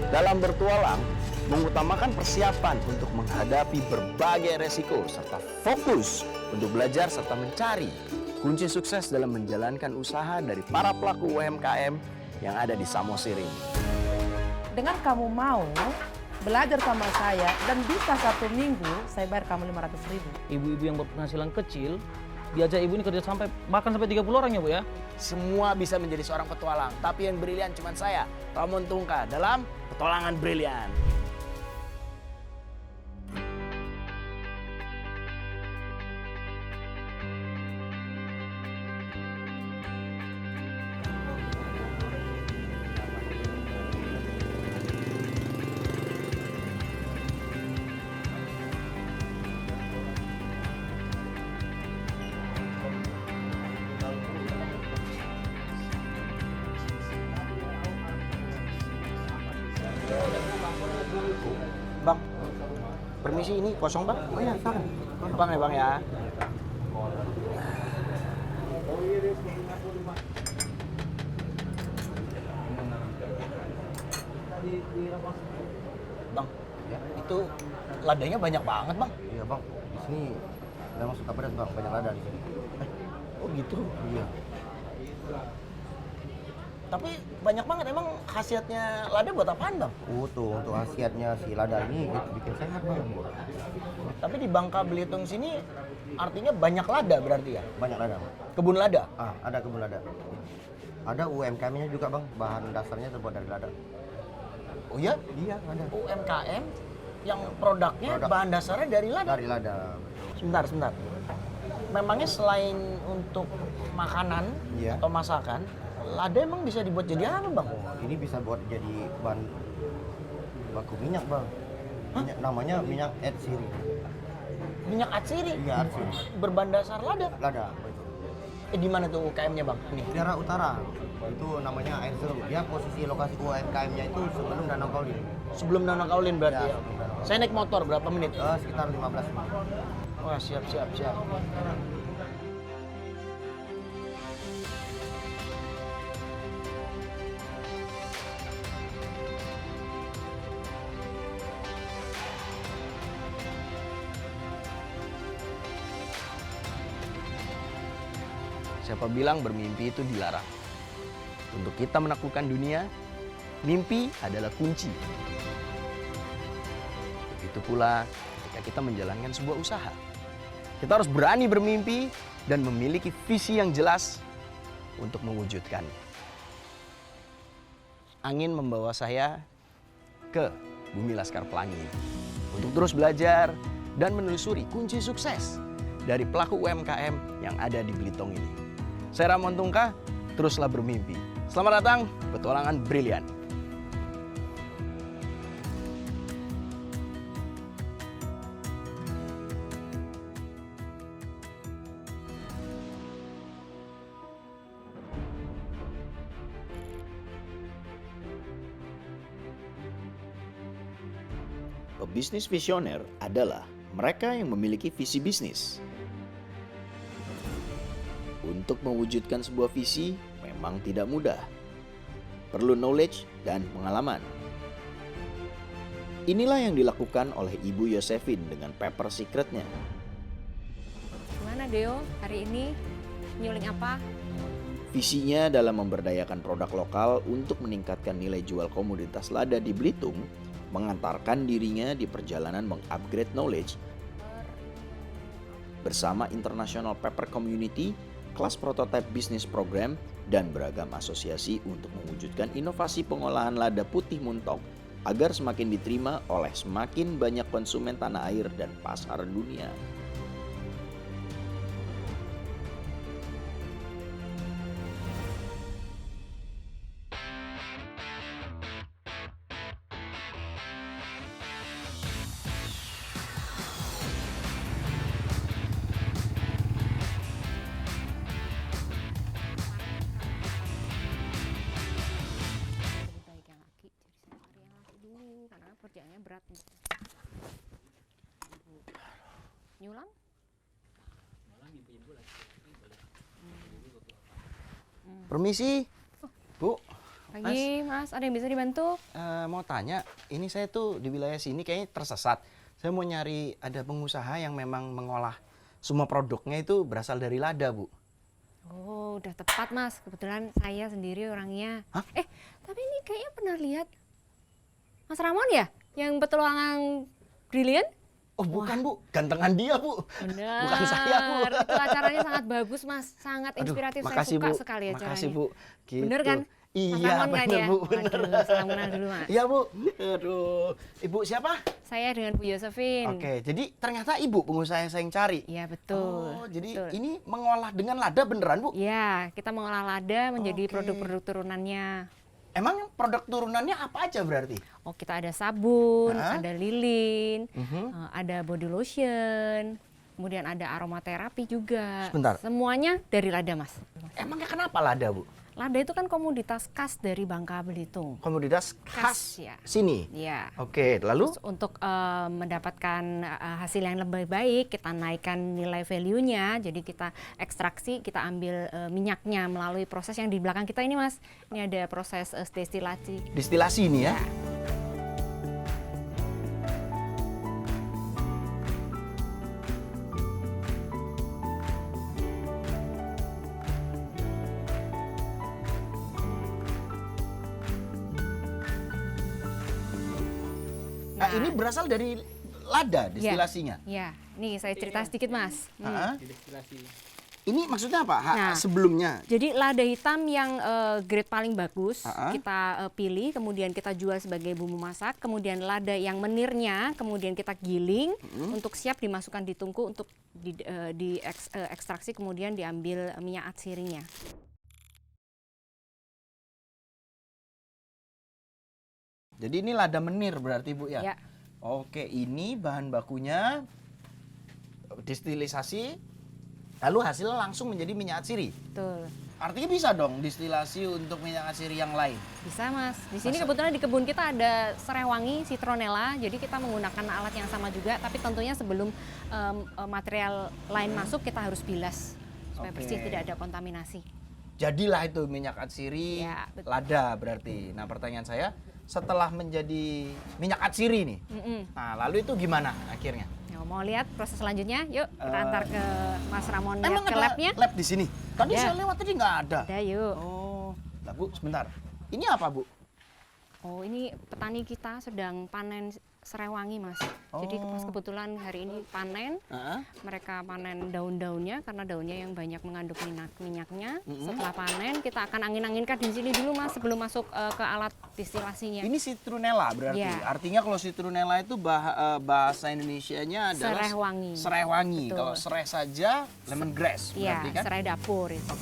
Dalam bertualang, mengutamakan persiapan untuk menghadapi berbagai resiko serta fokus untuk belajar serta mencari kunci sukses dalam menjalankan usaha dari para pelaku UMKM yang ada di Samosir ini. Dengan kamu mau belajar sama saya dan bisa 1 minggu saya bayar kamu 500.000. Ibu-ibu yang berpenghasilan kecil, diajak ibu ini kerja bahkan sampai 30 orang ya Bu ya. Semua bisa menjadi seorang petualang, tapi yang brilian cuma saya, Ramon Tungka, dalam Petualangan Brilian. Bang, permisi, ini kosong bang? Oh iya, sama. Bang ya bang ya. Bang, Ya. itu ladanya banyak banget bang. Iya bang, di sini memang suka pedas bang, banyak lada di sini. Oh gitu. Iya. Tapi banyak banget, emang khasiatnya lada buat apaan bang? Tuh untuk khasiatnya si lada ini bikin sehat bang. Tapi di Bangka Belitung sini artinya banyak lada berarti ya? Banyak lada bang. Kebun lada? Ada kebun lada. Ada UMKM-nya juga bang, bahan dasarnya terbuat dari lada. Oh ya? Iya ada. UMKM yang produknya Produk. bahan dasarnya dari lada? Dari lada. Sebentar. Memangnya selain untuk makanan Iya. atau masakan, lada emang bisa dibuat jadi apa bang? Ini bisa buat jadi bahan baku minyak bang. Minyak, namanya minyak atsiri. Minyak atsiri? Iya atsiri. Berbahan dasar lada? Lada. Betul. Di mana tuh UKM-nya bang? Nih. Daerah utara. Itu namanya air seru. Dia posisi lokasi UMKM-nya itu sebelum Danau Kaulin. Sebelum Danau Kaulin berarti Ya, ya? sebelum Danau Kaulin. Saya naik motor berapa menit? Sekitar 15 menit. Wah siap. Siapa bilang bermimpi itu dilarang? Untuk kita menaklukkan dunia, mimpi adalah kunci. Begitu pula ketika kita menjalankan sebuah usaha. Kita harus berani bermimpi dan memiliki visi yang jelas untuk mewujudkannya. Angin membawa saya ke Bumi Laskar Pelangi untuk terus belajar dan menelusuri kunci sukses dari pelaku UMKM yang ada di Belitung ini. Saya Ramon Tungka, teruslah bermimpi. Selamat datang Petualangan Brilian. Pebisnis visioner adalah mereka yang memiliki visi bisnis. Untuk mewujudkan sebuah visi memang tidak mudah. Perlu knowledge dan pengalaman. Inilah yang dilakukan oleh Ibu Yosefin dengan paper secretnya. Gimana Deo, hari ini nyuling apa? Visinya dalam memberdayakan produk lokal untuk meningkatkan nilai jual komoditas lada di Belitung, mengantarkan dirinya di perjalanan mengupgrade knowledge bersama International Paper Community, kelas prototype bisnis program, dan beragam asosiasi untuk mewujudkan inovasi pengolahan lada putih muntok agar semakin diterima oleh semakin banyak konsumen tanah air dan pasar dunia. Lebih baik yang laki, jadi saya cari yang laki dulu karena kerjaannya berat nih. Nyulam? Permisi, Bu. Pagi, Mas. Ada yang bisa dibantu? Mau tanya, ini saya tuh di wilayah sini kayaknya tersesat. Saya mau nyari ada pengusaha yang memang mengolah semua produknya itu berasal dari lada, Bu. Oh, udah tepat, Mas. Kebetulan saya sendiri orangnya. Hah? Tapi ini kayaknya pernah lihat Mas Ramon ya? Yang petualangan brilian? Oh, bukan, Bu. Gantengan dia, Bu. Benar. Bukan saya, Bu. Itu acaranya sangat bagus, Mas. Sangat Aduh, inspiratif. Saya makasih, suka Bu. sekali acaranya. Makasih, Bu. Gitu. Bener kan? Mas Iya, Ramon kan bener, ya? Bu. Bener. Waduh, salam kenal dulu, Mas. Iya, Bu. Aduh. Ibu siapa? Saya dengan Bu Yosefin. Oke, jadi ternyata Ibu pengusaha yang saya cari. Iya, betul. Oh, jadi betul. ini mengolah dengan lada beneran, Bu? Iya, kita mengolah lada menjadi Oke. produk-produk turunannya. Emang produk turunannya apa aja berarti? Oh, kita ada sabun, Hah? ada lilin, Mhm. ada body lotion, kemudian ada aromaterapi juga. Sebentar. Semuanya dari lada, Mas. Emangnya kenapa lada, Bu? Lada itu kan komoditas khas dari Bangka Belitung. Komoditas khas ya. sini. Iya. Oke, lalu? Terus untuk mendapatkan hasil yang lebih baik, kita naikkan nilai value-nya. Jadi kita ekstraksi, kita ambil minyaknya melalui proses yang di belakang kita ini, Mas. Ini ada proses destilasi. Distilasi ini ya? Ya. Nah, ini berasal dari lada distilasinya. Ya, nih saya cerita sedikit, Mas. Hah? Ini maksudnya apa? Nah. Sebelumnya. Jadi lada hitam yang grade paling bagus Ha-ha. kita pilih, kemudian kita jual sebagai bumbu masak. Kemudian lada yang menirnya, kemudian kita giling untuk siap dimasukkan di tungku untuk ekstraksi, kemudian diambil minyak atsirinya. Jadi ini lada menir berarti, Bu ya? Ya. Oke, ini bahan bakunya distilisasi, lalu hasilnya langsung menjadi minyak atsiri. Betul. Artinya bisa dong distilasi untuk minyak atsiri yang lain. Bisa, Mas. Di sini kebetulan di kebun kita ada serai wangi, citronella. Jadi kita menggunakan alat yang sama juga, tapi tentunya sebelum material lain masuk kita harus bilas supaya Oke. bersih, tidak ada kontaminasi. Jadilah itu minyak atsiri, Ya, betul. lada berarti. Nah, pertanyaan saya, setelah menjadi minyak atsiri nih, nah lalu itu gimana akhirnya? Ya, mau lihat proses selanjutnya? Yuk kita antar ke Mas Ramon lihat Emang ke ada labnya. lab di sini? Tadi Ada. saya lewat tadi nggak ada. Ada yuk. Oh, lah Bu, sebentar. Ini apa, Bu? Oh, ini petani kita sedang panen serai wangi, Mas. Jadi pas kebetulan hari ini panen, Heeh. mereka panen daun-daunnya karena daunnya yang banyak mengandung minyaknya. Setelah panen kita akan angin-anginkan di sini dulu, Mas, sebelum masuk ke alat distilasinya. Ini citronella berarti. Iya. Artinya kalau citronella itu bahasa Indonesianya adalah Serai wangi. Serai wangi. Betul. Kalau serai saja lemongrass Iya, berarti kan? serai dapur itu.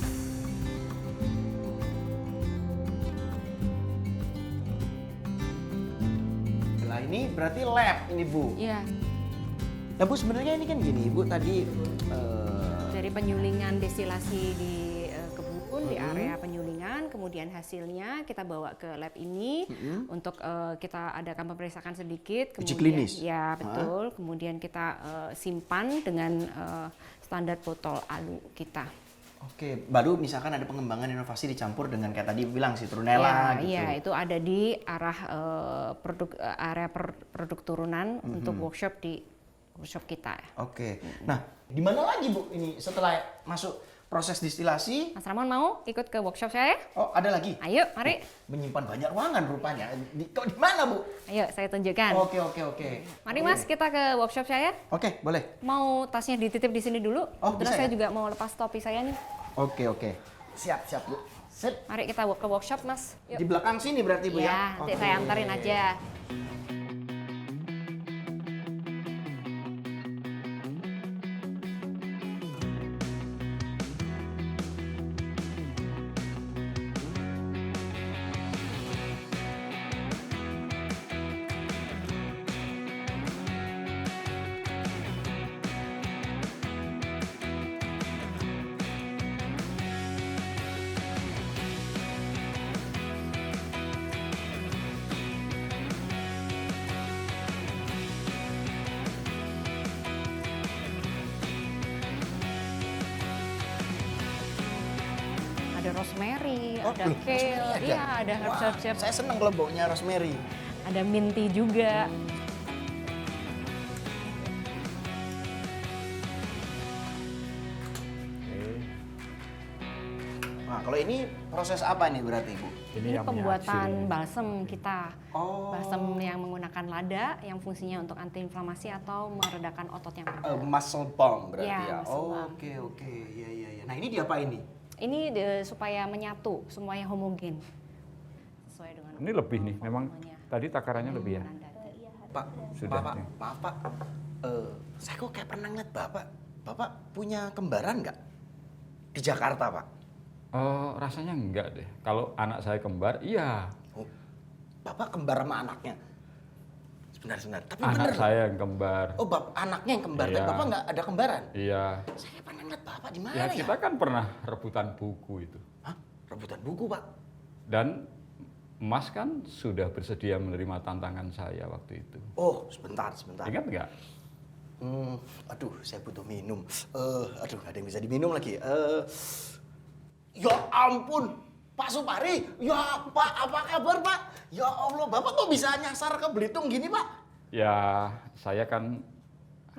Nah, ini berarti lab ini, Bu. Iya, Nah, Bu, sebenarnya ini kan gini, Bu, tadi dari penyulingan destilasi di kebun, di area penyulingan, kemudian hasilnya kita bawa ke lab ini untuk kita adakan pemeriksaan sedikit. Uji Kemudian, klinis? ya betul. Kemudian kita simpan dengan standar botol alu kita. Oke, baru misalkan ada pengembangan inovasi dicampur dengan kayak tadi bilang citronella gitu. Iya, itu ada di arah area produk turunan untuk workshop di workshop kita. Oke. Nah, di mana lagi, Bu, ini setelah masuk proses distilasi? Mas Ramon mau ikut ke workshop saya? Oh, ada lagi? Ayo, mari. Menyimpan banyak ruangan rupanya. Kok di mana, Bu? Ayo, saya tunjukkan. Oke. Mari Mas, kita ke workshop saya. Oke, boleh. Mau tasnya dititip di sini dulu? Oh, Kebetulan bisa saya ya? juga mau lepas topi saya nih. Oke. Siap, Bu. Sip. Mari kita ke workshop, Mas. Di belakang sini berarti, Bu, ya? Ya, nanti saya antarin aja. ada kale, iya ada herb-herb, Saya seneng kalau baunya rosemary. ada minty juga. Nah, kalau ini proses apa nih berarti, Bu? Ini yang punya pembuatan hasil. balsem kita. Oh. Balsem yang menggunakan lada yang fungsinya untuk antiinflamasi atau meredakan otot yang pegal. Muscle balm berarti Iya, ya. muscle Oh, balm. oke. Iya, iya, iya. Nah, ini diapain nih? Ini supaya menyatu, semuanya homogen. Sesuai dengan Ini lebih nih, memang volumenya. tadi takarannya lebih ya. Pak, Sudah, Pak, nih. maaf Pak. Saya kok kayak pernah ngeliat Bapak. Bapak punya kembaran nggak? Di Jakarta, Pak? Rasanya enggak deh. Kalau anak saya kembar, iya. Oh, Bapak kembar sama anaknya? Sebentar. Tapi Anak bener. saya yang kembar. Oh, anaknya yang kembar. Tapi Iya. Bapak nggak ada kembaran? Iya. Saya pernah ngeliat Bapak di mana Ya ya? kita kan pernah rebutan buku itu. Hah? Rebutan buku, Pak? Dan Mas kan sudah bersedia menerima tantangan saya waktu itu. Oh, sebentar. Ingat nggak? Aduh, saya butuh minum. Aduh, ada yang bisa diminum lagi. Ya ampun, Pak Supari. Ya, Pak, apa kabar, Pak? Ya Allah, Bapak kok bisa nyasar ke Belitung gini, Pak? Ya, saya kan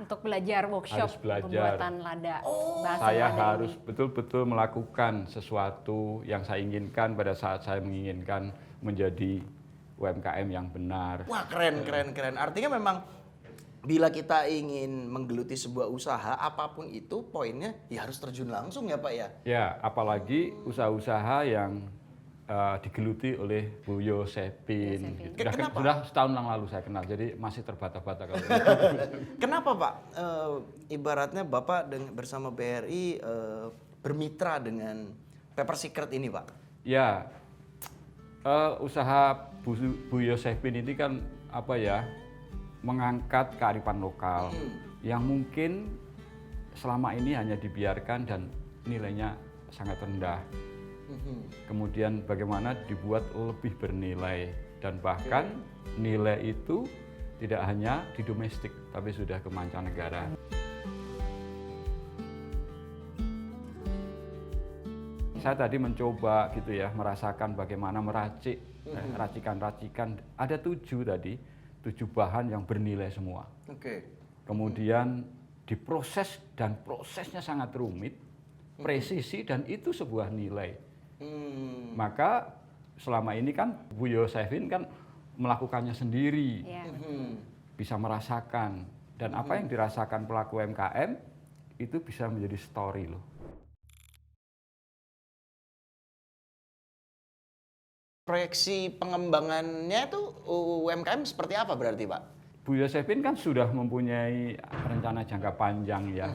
Untuk belajar workshop Harus belajar. pembuatan lada. balsem saya lada harus ini. betul-betul melakukan sesuatu yang saya inginkan pada saat saya menginginkan menjadi UMKM yang benar. Wah, keren. Artinya memang bila kita ingin menggeluti sebuah usaha, apapun itu, poinnya ya harus terjun langsung ya, Pak ya? Ya, apalagi usaha-usaha yang digeluti oleh Bu Yosepin. Yosepin. Gitu. Kenapa? Sudah setahun yang lalu saya kenal, jadi masih terbata-bata kalau Kenapa, Pak? Ibaratnya Bapak bersama BRI bermitra dengan Pepper Secret ini, Pak? Ya, usaha Bu Yosepin ini kan apa ya, mengangkat kearifan lokal yang mungkin selama ini hanya dibiarkan dan nilainya sangat rendah. Kemudian bagaimana dibuat lebih bernilai dan bahkan nilai itu tidak hanya di domestik tapi sudah ke mancanegara. Saya tadi mencoba gitu ya, merasakan bagaimana meracik racikan-racikan. Ada 7 tadi, 7 bahan yang bernilai semua. Oke. Kemudian diproses dan prosesnya sangat rumit, presisi dan itu sebuah nilai. Maka selama ini kan Bu Yosefin kan melakukannya sendiri, Ya. bisa merasakan. Dan apa yang dirasakan pelaku UMKM itu bisa menjadi story loh. Proyeksi pengembangannya itu UMKM seperti apa berarti, Pak? Bu Yosefin kan sudah mempunyai rencana jangka panjang ya.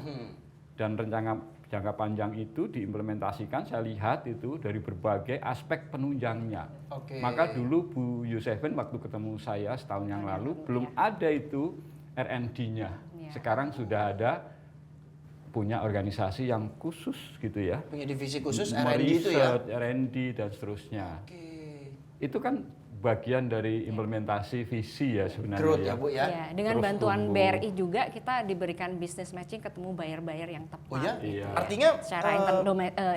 Dan rencana jangka panjang itu diimplementasikan, saya lihat itu dari berbagai aspek penunjangnya. Oke. Maka dulu Bu Yosefin waktu ketemu saya setahun yang lalu belum ada itu R&D-nya. Ya. Sekarang sudah ada, punya organisasi yang khusus gitu ya. Punya divisi khusus R&D itu ya? Meriset, R&D dan seterusnya. Oke. Itu kan bagian dari implementasi visi ya sebenarnya. Growth ya, Bu ya? Ya, dengan Terus bantuan tumbuh. BRI juga kita diberikan business matching, ketemu buyer-buyer yang tepat. Oh ya? Iya. Artinya Secara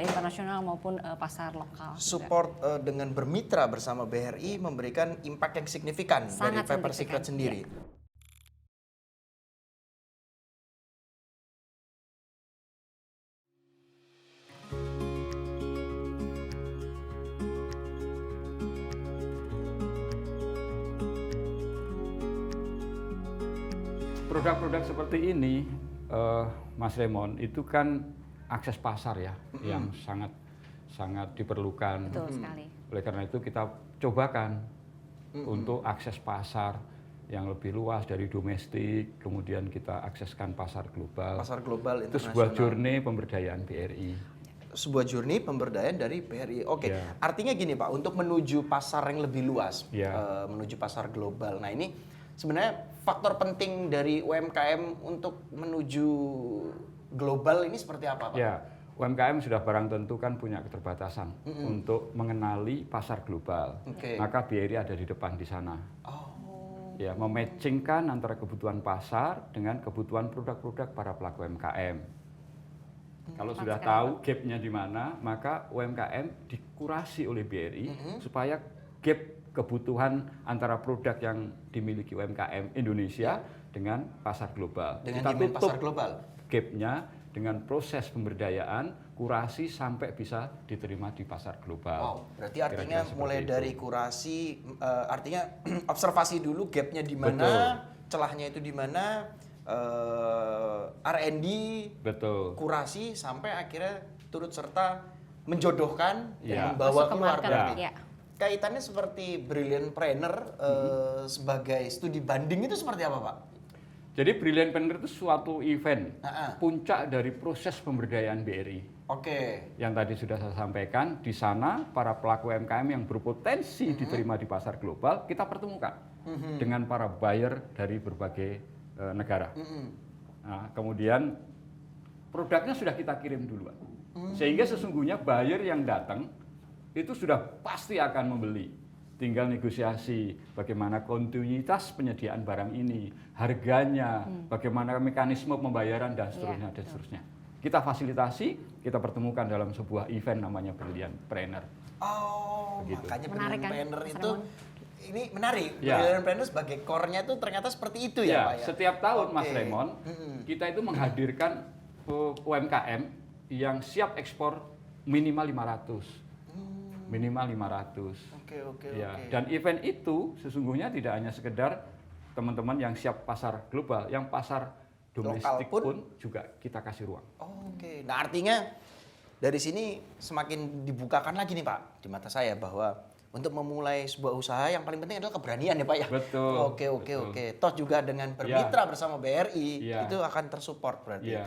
internasional maupun pasar lokal. juga. support dengan bermitra bersama BRI memberikan impact yang signifikan dari Sangat Pepper signifikan, Secret sendiri. Produk-produk seperti ini, Mas Raymond, itu kan akses pasar ya, yang sangat diperlukan. Betul sekali. Oleh karena itu kita cobakan untuk akses pasar yang lebih luas dari domestik, kemudian kita akseskan pasar global. Pasar global Itu sebuah internasional. journey pemberdayaan BRI. Sebuah journey pemberdayaan dari BRI. Oke, Ya. artinya gini Pak, untuk menuju pasar yang lebih luas, Ya. menuju pasar global. Nah ini sebenarnya faktor penting dari UMKM untuk menuju global ini seperti apa Pak? Ya, UMKM sudah barang tentu kan punya keterbatasan untuk mengenali pasar global. Oke. Maka BRI ada di depan di sana. Ya, mematchingkan antara kebutuhan pasar dengan kebutuhan produk-produk para pelaku UMKM. Kalau Tepat sudah sekali, tahu gapnya di mana, maka UMKM dikurasi oleh BRI supaya gap kebutuhan antara produk yang dimiliki UMKM Indonesia dengan pasar global. Dengan Kita demand tutup pasar global. gapnya dengan proses pemberdayaan, kurasi sampai bisa diterima di pasar global. Wow, berarti artinya Kira-kira mulai seperti dari itu. kurasi, artinya observasi dulu gapnya di mana, celahnya itu di mana, R&D, Betul. kurasi sampai akhirnya turut serta menjodohkan dan Ya. membawa Masuk ke keluar market, berarti. ya. Kaitannya seperti Brilliant Planner sebagai studi banding itu seperti apa, Pak? Jadi Brilliant Planner itu suatu event, Ah, ah. puncak dari proses pemberdayaan BRI. Oke. Yang tadi sudah saya sampaikan, di sana para pelaku UMKM yang berpotensi diterima di pasar global, kita pertemukan dengan para buyer dari berbagai negara. Nah, kemudian produknya sudah kita kirim duluan. Sehingga sesungguhnya buyer yang datang itu sudah pasti akan membeli. Tinggal negosiasi bagaimana kontinuitas penyediaan barang ini, harganya, bagaimana mekanisme pembayaran dan seterusnya dan seterusnya. Kita fasilitasi, kita pertemukan dalam sebuah event namanya Brilliant Planner. Oh, Begitu. makanya Menarik Brilliant kan, Planner Mas itu Raymond? ini menarik. Ya. Brilliant Planner sebagai core-nya itu ternyata seperti itu ya, Ya, Pak ya. setiap tahun Mas Oke. Raymond, kita itu menghadirkan UMKM yang siap ekspor minimal 500. Minimal 500. Oke. Ya, dan event itu sesungguhnya tidak hanya sekedar teman-teman yang siap pasar global, yang pasar domestik pun? pun juga kita kasih ruang. Oke. Nah, artinya dari sini semakin dibukakan lagi nih, Pak, di mata saya bahwa untuk memulai sebuah usaha yang paling penting adalah keberanian ya, Pak ya. Betul, Oke. betul. Toh juga dengan bermitra bersama BRI Ya. itu akan tersupport berarti. Iya.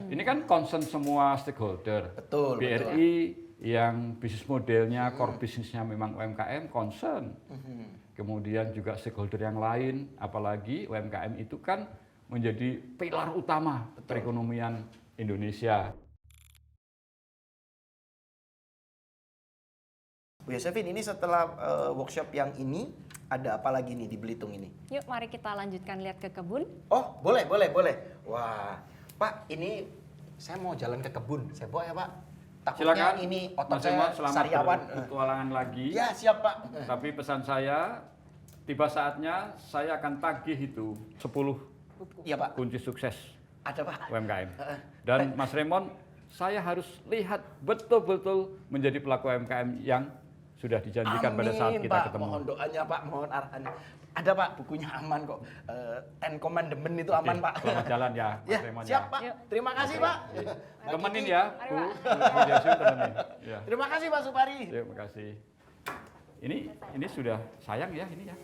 Ini kan concern semua stakeholder. Betul, BRI yang bisnis modelnya, core bisnisnya memang UMKM, concern. Kemudian juga stakeholder yang lain, apalagi UMKM itu kan menjadi pilar utama perekonomian Indonesia. Bu Yosefin, ini setelah workshop yang ini, ada apa lagi nih di Belitung ini? Yuk, mari kita lanjutkan lihat ke kebun. Oh, boleh. Wah, Pak, ini saya mau jalan ke kebun. Saya bawa ya, Pak. Takutnya Silakan. ini otot Mas Emon, saya selamat sariawan. berpetualangan lagi. Ya, siap, Pak. Tapi pesan saya, tiba saatnya saya akan tagih itu 10 Iya, Pak. kunci sukses Ada, Pak. UMKM. Dan Mas Raymond, saya harus lihat betul-betul menjadi pelaku UMKM yang sudah dijanjikan pada saat kita Pak. ketemu. Mohon doanya, Pak. Mohon arahannya. Ada, Pak. Bukunya aman kok. Ten Commandment itu aman, Oke, Pak. Selamat jalan ya, Mas Ya, Raymond. siap, ya. Pak. Yuk. Terima kasih, Pak. Mbak Temenin Kiki. ya, Bu. Bu Desi, temenin. Ya. Terima kasih, Pak Supari. Terima kasih. Ini sudah sayang ya ini ya.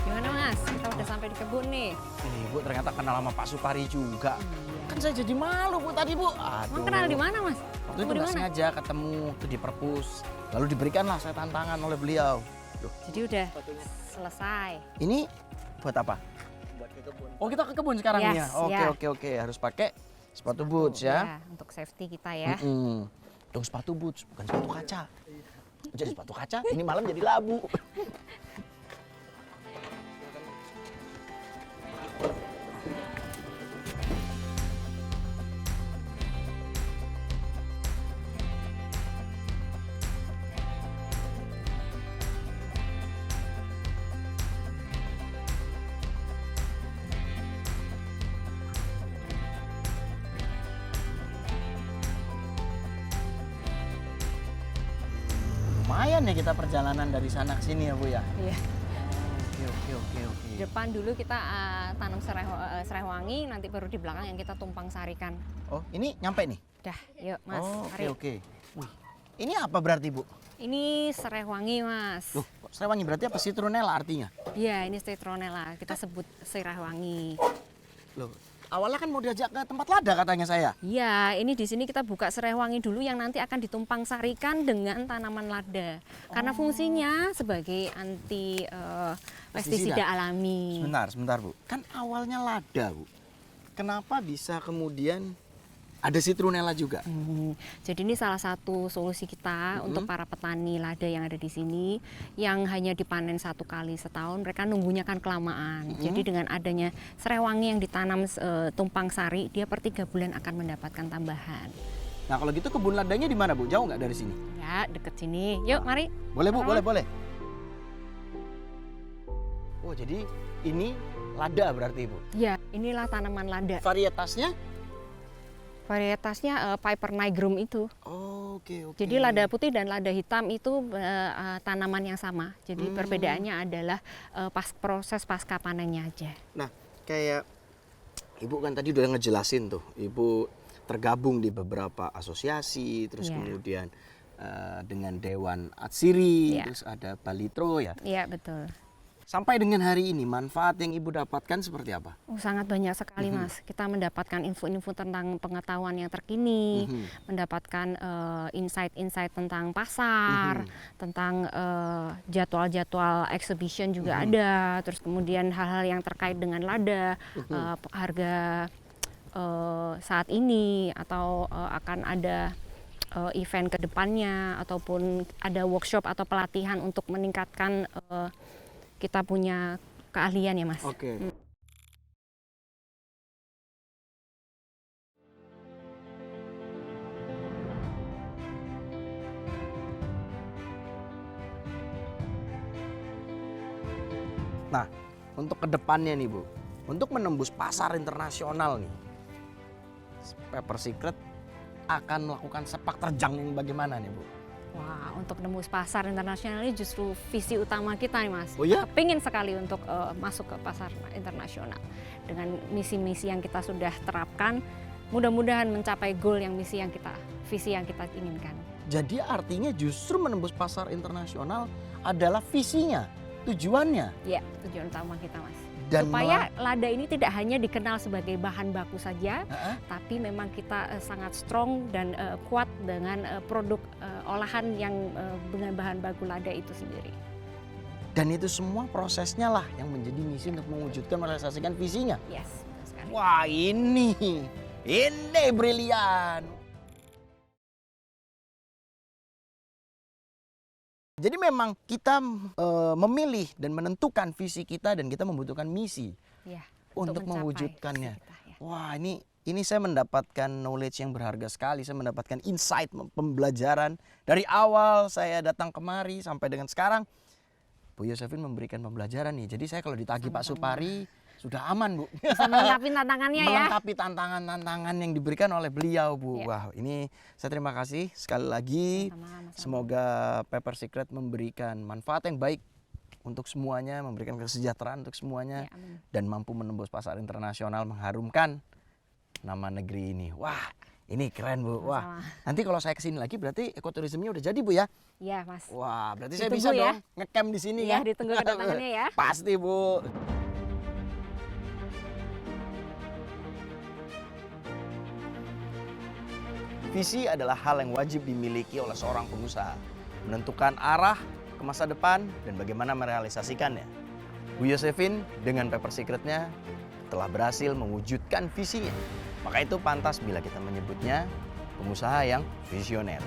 Gimana Mas? Kita udah sampai di kebun nih. Nih, Bu, ternyata kenal sama Pak Supari juga. Kan saya jadi malu, Bu, tadi, Bu. Emang kenal di mana Mas? Waktu itu Ketemu di nggak mana? sengaja ketemu tuh di perpus. Lalu diberikanlah saya tantangan oleh beliau. Loh, Jadi udah selesai. ini buat apa? Buat ke kebun. Oh, kita ke kebun sekarang Yes, ya? ya. Oke. Harus pakai sepatu boots ya. Untuk safety kita ya. Dong sepatu boots, bukan sepatu kaca. Jadi sepatu kaca, ini malam jadi labu. Lumayan ya kita perjalanan dari sana ke sini ya, Bu ya. Iya. Oke. Di depan dulu kita tanam serai wangi, nanti baru di belakang yang kita tumpang sarikan. Oh, ini nyampe nih. Dah, yuk Mas. Oh, mari. oke. Wih, ini apa berarti, Bu? Ini serai wangi Mas. Loh, kok serai wangi berarti apa? Citronella artinya? Iya, ini citronella. Kita sebut serai wangi. Loh, awalnya kan mau diajak ke tempat lada katanya saya. Iya, ini di sini kita buka serai wangi dulu yang nanti akan ditumpang sarikan dengan tanaman lada. Karena fungsinya sebagai anti pestisida alami. Sebentar Bu. Kan awalnya lada Bu. Kenapa bisa kemudian ada citronella juga? Jadi ini salah satu solusi kita untuk para petani lada yang ada di sini yang hanya dipanen 1 kali setahun. Mereka nunggunya kan kelamaan. Jadi dengan adanya serai wangi yang ditanam tumpang sari, dia per 3 bulan akan mendapatkan tambahan. Nah kalau gitu kebun ladanya di mana Bu? Jauh nggak dari sini? Ya, deket sini. Yuk, mari. Boleh Bu, boleh. Oh jadi ini lada berarti Bu? Ya, inilah tanaman lada. Varietasnya? Varietasnya Piper nigrum itu. Oh, oke. Jadi lada putih dan lada hitam itu tanaman yang sama. Jadi perbedaannya adalah proses pasca panennya aja. Nah, kayak Ibu kan tadi udah ngejelasin tuh, Ibu tergabung di beberapa asosiasi, terus kemudian dengan Dewan Atsiri, terus ada Balitro ya. Iya, betul. Sampai dengan hari ini manfaat yang Ibu dapatkan seperti apa? Sangat banyak sekali Mas. Kita mendapatkan info-info tentang pengetahuan yang terkini, mendapatkan insight-insight tentang pasar, tentang jadwal-jadwal exhibition juga ada. Terus kemudian hal-hal yang terkait dengan lada, harga saat ini atau akan ada event kedepannya ataupun ada workshop atau pelatihan untuk meningkatkan kita punya keahlian ya Mas. Oke. Nah, untuk kedepannya nih Bu, untuk menembus pasar internasional nih, Pepper Secret akan melakukan sepak terjang yang bagaimana nih Bu? Wah, untuk nembus pasar internasional ini justru visi utama kita nih Mas. Oh ya? Kepingin sekali untuk masuk ke pasar internasional. Dengan misi-misi yang kita sudah terapkan, mudah-mudahan mencapai goal yang visi yang kita inginkan. Jadi artinya justru menembus pasar internasional adalah visinya, tujuannya. Ya, tujuan utama kita Mas. Dan supaya lada ini tidak hanya dikenal sebagai bahan baku saja, tapi memang kita sangat strong dan kuat dengan produk olahan yang dengan bahan baku lada itu sendiri. Dan itu semua prosesnya lah yang menjadi misi untuk mewujudkan merealisasikan visinya. Yes, betul sekali. Wah ini brilian. Jadi memang kita memilih dan menentukan visi kita dan kita membutuhkan misi untuk mewujudkannya. Wah ini saya mendapatkan knowledge yang berharga sekali. Saya mendapatkan insight, pembelajaran dari awal saya datang kemari sampai dengan sekarang. Bu Yosefin memberikan pembelajaran nih. Jadi saya kalau ditagih Pak Supari sudah aman Bu. Bisa melengkapi tantangannya ya. Melengkapi tantangan-tantangan yang diberikan oleh beliau Bu. Wah ini saya terima kasih sekali lagi. Sama-sama. Semoga Pepper Secret memberikan manfaat yang baik untuk semuanya, memberikan kesejahteraan untuk semuanya, dan mampu menembus pasar internasional, mengharumkan nama negeri ini. Wah ini keren Bu. Wah nanti kalau saya kesini lagi berarti ekoturismenya udah jadi Bu ya? Iya Mas. Wah berarti Ditunggu saya bisa ya. dong ngecamp di sini ya. ya? Ditunggu kedatangannya ya. Pasti Bu. Visi adalah hal yang wajib dimiliki oleh seorang pengusaha. Menentukan arah ke masa depan dan bagaimana merealisasikannya. Bu Yosefin dengan Pepper Secret-nya telah berhasil mewujudkan visinya. Maka itu pantas bila kita menyebutnya pengusaha yang visioner.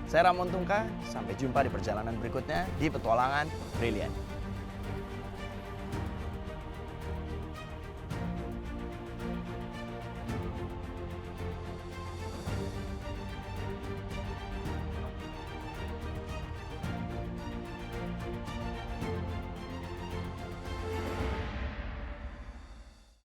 Saya Ramon Tungka, sampai jumpa di perjalanan berikutnya di Petualangan Brilian.